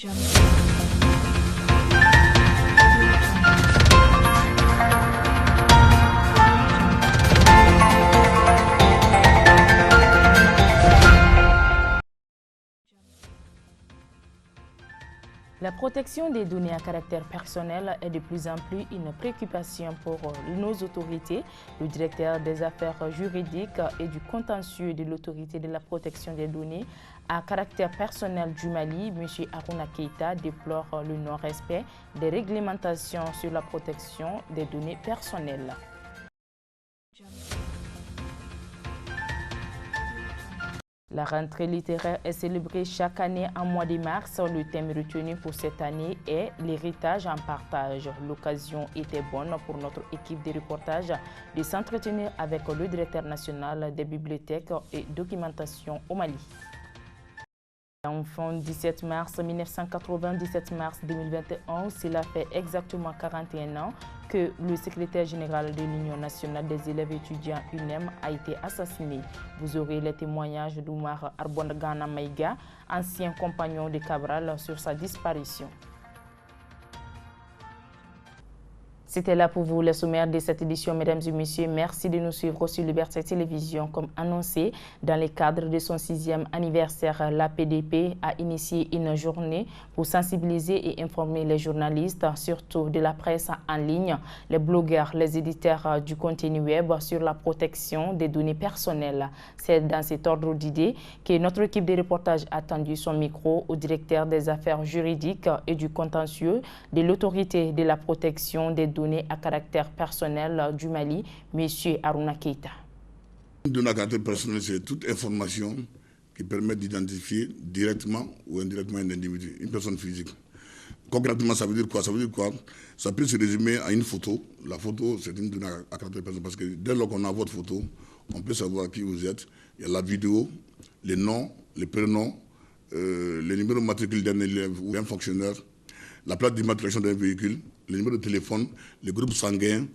La protection des données à caractère personnel est de plus en plus une préoccupation pour nos autorités. Le directeur des affaires juridiques et du contentieux de l'autorité de la protection des données à caractère personnel du Mali, M. Harouna Keïta, déplore le non-respect des réglementations sur la protection des données personnelles. La rentrée littéraire est célébrée chaque année en mois de mars. Le thème retenu pour cette année est l'héritage en partage. L'occasion était bonne pour notre équipe de reportage de s'entretenir avec le directeur national des bibliothèques et documentation au Mali. Enfant 17 mars 1980, 17 mars 2021, cela fait exactement 41 ans que le secrétaire général de l'Union nationale des élèves étudiants UNEM a été assassiné. Vous aurez les témoignages d'Oumar Arbondagana Maïga, ancien compagnon de Cabral, sur sa disparition. C'était là pour vous le sommaire de cette édition, mesdames et messieurs. Merci de nous suivre sur Liberté Télévision. Comme annoncé, dans le cadre de son 6e anniversaire, l'APDP a initié une journée pour sensibiliser et informer les journalistes, surtout de la presse en ligne, les blogueurs, les éditeurs du contenu web sur la protection des données personnelles. C'est dans cet ordre d'idées que notre équipe de reportage a tendu son micro au directeur des affaires juridiques et du contentieux de l'autorité de la protection des données à caractère personnel du Mali, M. Harouna Keïta. Une donnée à caractère personnel, c'est toute information qui permet d'identifier directement ou indirectement un individu, une personne physique. Concrètement, ça veut dire quoi? Ça peut se résumer à une photo. La photo, c'est une donnée à caractère personnel parce que dès lors qu'on a votre photo, on peut savoir qui vous êtes. Il y a la vidéo, les noms, les prénoms, les numéros de matricule d'un élève ou d'un fonctionnaire, la plaque d'immatriculation d'un véhicule, le numéro de téléphone, le groupe sanguin,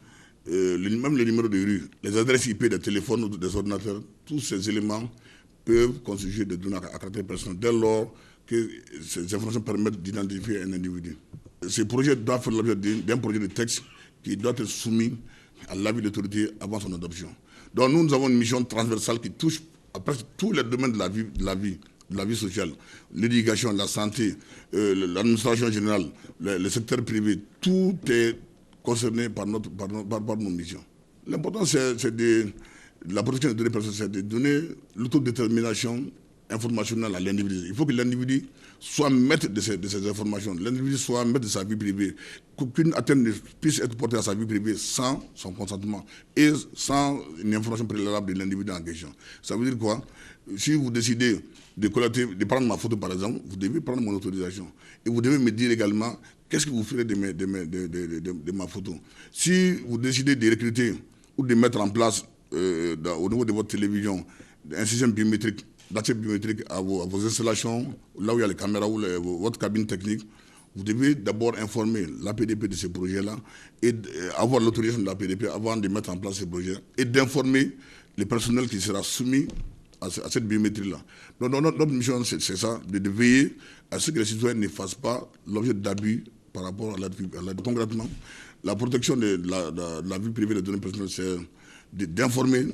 même les numéros de rue, les adresses IP des téléphones ou des ordinateurs, tous ces éléments peuvent constituer des données à caractère personnel dès lors que ces informations permettent d'identifier un individu. Ce projet doit faire l'objet d'un projet de texte qui doit être soumis à l'avis de l'autorité avant son adoption. Donc nous avons une mission transversale qui touche à presque tous les domaines de la vie sociale, l'éducation, la santé, l'administration générale, le secteur privé, tout est concerné par nos missions. L'important, c'est la protection des données personnelles, c'est de donner l'autodétermination informationnelle à l'individu. Il faut que l'individu soit maître de ces informations, l'individu soit maître de sa vie privée, qu'aucune atteinte ne puisse être portée à sa vie privée sans son consentement et sans une information préalable de l'individu en question. Ça veut dire quoi? Si vous décidez de prendre ma photo par exemple, vous devez prendre mon autorisation. Et vous devez me dire également qu'est-ce que vous ferez de ma photo. Si vous décidez de recruter ou de mettre en place au niveau de votre télévision un système biométrique, d'accès biométrique à vos installations, là où il y a les caméras ou votre cabine technique, vous devez d'abord informer l'APDP de ce projet-là et avoir l'autorisation de l'APDP avant de mettre en place ce projet et d'informer le personnel qui sera soumis à cette biométrie-là. Donc notre mission, c'est ça, de veiller à ce que les citoyens ne fassent pas l'objet d'abus par rapport à la vie. Concrètement, la protection de la vie privée des données personnelles, c'est d'informer,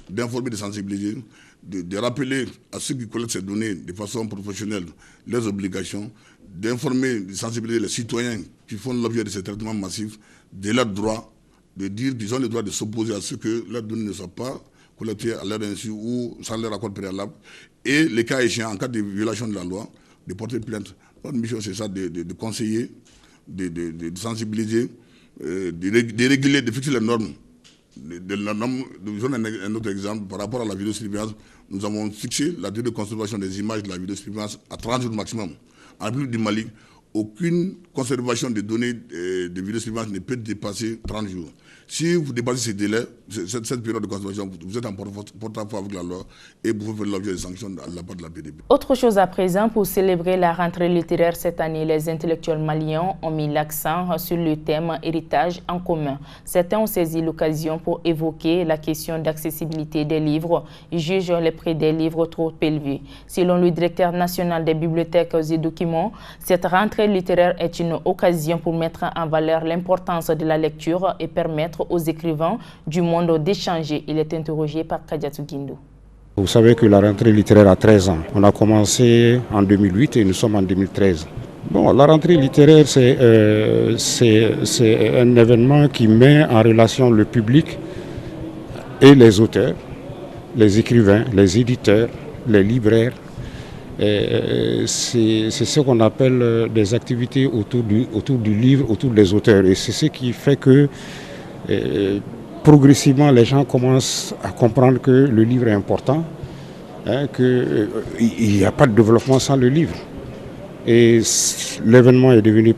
de sensibiliser, de rappeler à ceux qui collectent ces données de façon professionnelle leurs obligations, d'informer, de sensibiliser les citoyens qui font l'objet de ces traitements massifs de leurs droits, de dire qu'ils ont le droit de s'opposer à ce que leurs données ne soient pas collectées à leur insu ou sans leur accord préalable, et les cas échéants, en cas de violation de la loi, de porter plainte. Notre mission, c'est ça, de conseiller, de sensibiliser, de réguler, de fixer les normes. Je donne un autre exemple par rapport à la vidéosurveillance. Nous avons fixé la durée de conservation des images de la vidéosurveillance à 30 jours maximum. En République du Mali, aucune conservation des données de vidéosurveillance ne peut dépasser 30 jours. Si vous dépassez ces délais, cette période de conservation, vous êtes en porte-à-faux avec la loi et vous pouvez faire l'objet de sanctions à la part de la PDP. Autre chose à présent, pour célébrer la rentrée littéraire cette année, les intellectuels maliens ont mis l'accent sur le thème héritage en commun. Certains ont saisi l'occasion pour évoquer la question d'accessibilité des livres. Ils jugent les prix des livres trop élevés. Selon le directeur national des bibliothèques et documents, cette rentrée littéraire est une occasion pour mettre en valeur l'importance de la lecture et permettre aux écrivains du monde d'échanger. Il est interrogé par Kadiatou Guindou. Vous savez que la rentrée littéraire a 13 ans. On a commencé en 2008 et nous sommes en 2013. Bon, la rentrée littéraire, c'est un événement qui met en relation le public et les auteurs, les écrivains, les éditeurs, les libraires. C'est ce qu'on appelle des activités autour du livre, autour des auteurs. Et c'est ce qui fait que progressivement, les gens commencent à comprendre que le livre est important, qu'il n'y a pas de développement sans le livre. Et l'événement est devenu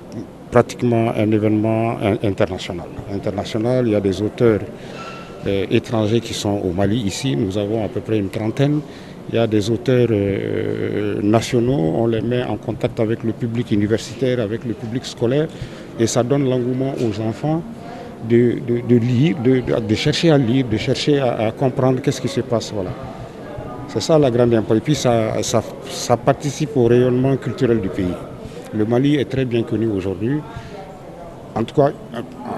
pratiquement un événement international. Il y a des auteurs étrangers qui sont au Mali. Ici, nous avons à peu près une trentaine. Il y a des auteurs nationaux, on les met en contact avec le public universitaire, avec le public scolaire, et ça donne l'engouement aux enfants de lire, de chercher à lire, de chercher à comprendre qu'est-ce qui se passe. Voilà. C'est ça la grande importance. Et puis ça participe au rayonnement culturel du pays. Le Mali est très bien connu aujourd'hui. En tout cas,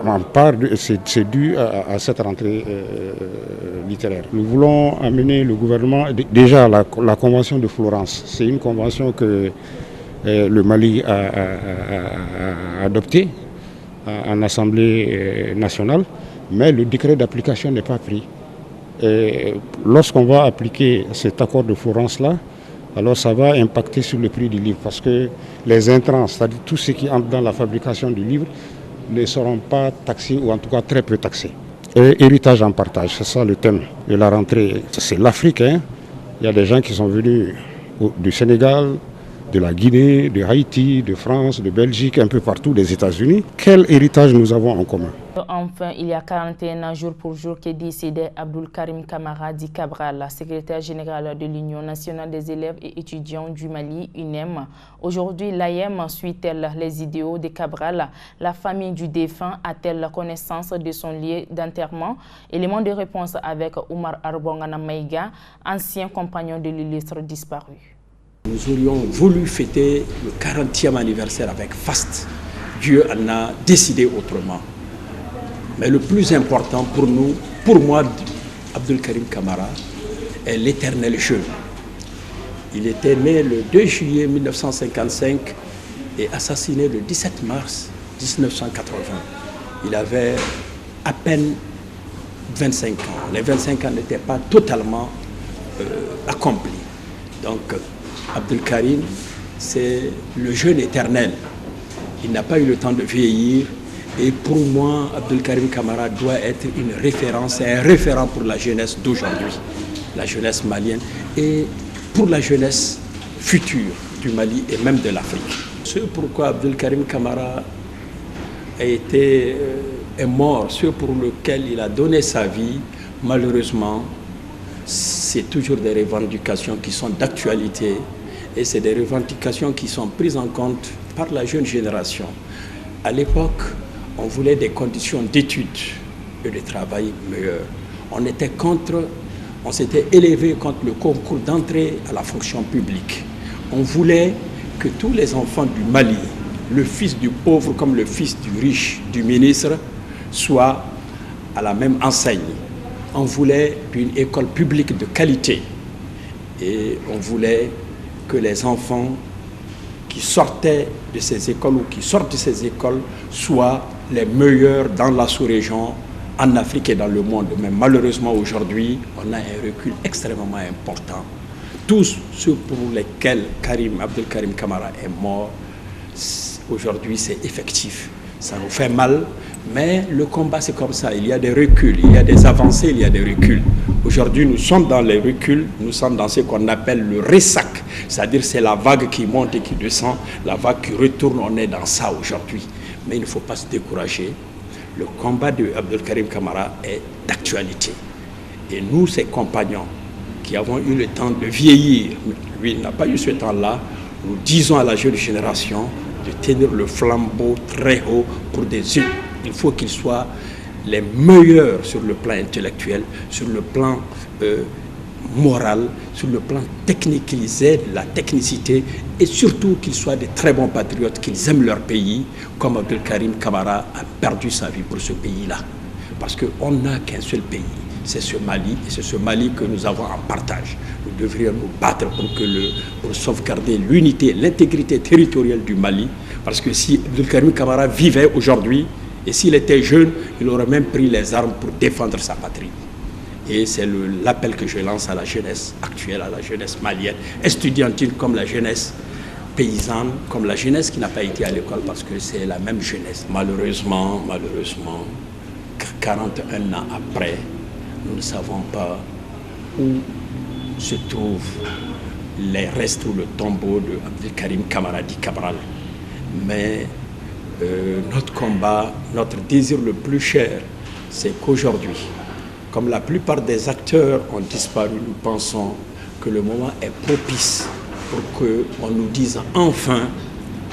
en part, c'est dû à cette rentrée littéraire. Nous voulons amener le gouvernement, déjà la convention de Florence, c'est une convention que le Mali a adoptée en Assemblée nationale, mais le décret d'application n'est pas pris. Lorsqu'on va appliquer cet accord de Florence-là, alors ça va impacter sur le prix du livre, parce que les intrants, c'est-à-dire tout ce qui entre dans la fabrication du livre, ne seront pas taxés, ou en tout cas très peu taxés. Et héritage en partage, c'est ça le thème de la rentrée. C'est l'Afrique, hein. Il y a des gens qui sont venus du Sénégal, de la Guinée, de Haïti, de France, de Belgique, un peu partout, des États-Unis. Quel héritage nous avons en commun? Enfin, il y a 41 ans, jour pour jour, qu'est décédé Abdul Karim Kamara Di Cabral, secrétaire général de l'Union nationale des élèves et étudiants du Mali, UNEM. Aujourd'hui, l'AEM suit-elle les idéaux de Cabral? La famille du défunt a-t-elle connaissance de son lieu d'enterrement? Élément de réponse avec Oumar Arbongana Maïga, ancien compagnon de l'illustre disparu. Nous aurions voulu fêter le 40e anniversaire avec faste. Dieu en a décidé autrement. Mais le plus important pour nous, pour moi, Abdul Karim Kamara, est l'éternel jeune. Il était né le 2 juillet 1955 et assassiné le 17 mars 1980. Il avait à peine 25 ans. Les 25 ans n'étaient pas totalement accomplis. Donc, Abdul Karim, c'est le jeune éternel. Il n'a pas eu le temps de vieillir. Et pour moi, Abdul Karim Kamara doit être une référence, un référent pour la jeunesse d'aujourd'hui, la jeunesse malienne, et pour la jeunesse future du Mali et même de l'Afrique. Ce pourquoi Abdul Karim Kamara est mort, ce pour lequel il a donné sa vie, malheureusement, c'est toujours des revendications qui sont d'actualité et c'est des revendications qui sont prises en compte par la jeune génération. À l'époque, on voulait des conditions d'études et de travail meilleures. On s'était élevé contre le concours d'entrée à la fonction publique. On voulait que tous les enfants du Mali, le fils du pauvre comme le fils du riche, du ministre, soient à la même enseigne. On voulait une école publique de qualité et on voulait que les enfants qui sortaient de ces écoles ou qui sortent de ces écoles soient les meilleurs dans la sous-région, en Afrique et dans le monde. Mais malheureusement aujourd'hui, on a un recul extrêmement important. Tous ceux pour lesquels Abdul Karim Kamara est mort, aujourd'hui c'est effectif. Ça nous fait mal, Mais le combat, c'est comme ça. Il y a des reculs, il y a des avancées, il y a des reculs. Aujourd'hui, nous sommes dans les reculs, nous sommes dans ce qu'on appelle le ressac. C'est-à-dire c'est la vague qui monte et qui descend, la vague qui retourne, on est dans ça aujourd'hui. Mais il ne faut pas se décourager. Le combat de Abdelkarim Camara est d'actualité. Et nous, ses compagnons, qui avons eu le temps de vieillir, lui, il n'a pas eu ce temps-là, nous disons à la jeune génération de tenir le flambeau très haut pour des îles. Il faut qu'ils soient les meilleurs sur le plan intellectuel, sur le plan moral, sur le plan technique, qu'ils aient la technicité et surtout qu'ils soient des très bons patriotes, qu'ils aiment leur pays, comme Abdelkarim Camara a perdu sa vie pour ce pays-là. Parce qu'on n'a qu'un seul pays, c'est ce Mali, et c'est ce Mali que nous avons en partage. Nous devrions nous battre pour sauvegarder l'unité, l'intégrité territoriale du Mali, parce que si Abdelkarim Camara vivait aujourd'hui, et s'il était jeune, il aurait même pris les armes pour défendre sa patrie. Et c'est l'appel que je lance à la jeunesse actuelle, à la jeunesse malienne, estudiantine comme la jeunesse paysanne, comme la jeunesse qui n'a pas été à l'école, parce que c'est la même jeunesse. Malheureusement, 41 ans après, nous ne savons pas où se trouvent les restes ou le tombeau de Abdelkarim Camara Di Cabral. Mais notre combat, notre désir le plus cher, c'est qu'aujourd'hui, comme la plupart des acteurs ont disparu, nous pensons que le moment est propice pour qu'on nous dise enfin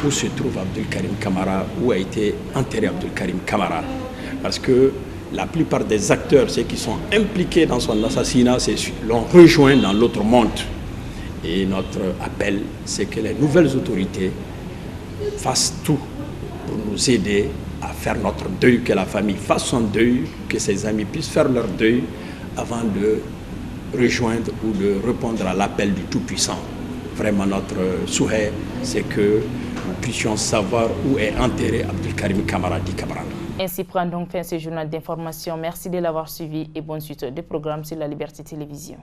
où se trouve Abdelkarim Camara, où a été enterré Abdelkarim Camara. Parce que la plupart des acteurs, ceux qui sont impliqués dans son assassinat, l'ont rejoint dans l'autre monde. Et notre appel, c'est que les nouvelles autorités fassent tout pour nous aider à faire notre deuil, que la famille fasse son deuil, que ses amis puissent faire leur deuil avant de rejoindre ou de répondre à l'appel du Tout-Puissant. Vraiment, notre souhait, c'est que nous puissions savoir où est enterré Abdelkarim Camara Di Cabral. Ainsi prend donc fin ce journal d'information. Merci de l'avoir suivi et bonne suite des programmes sur la Liberté Télévision.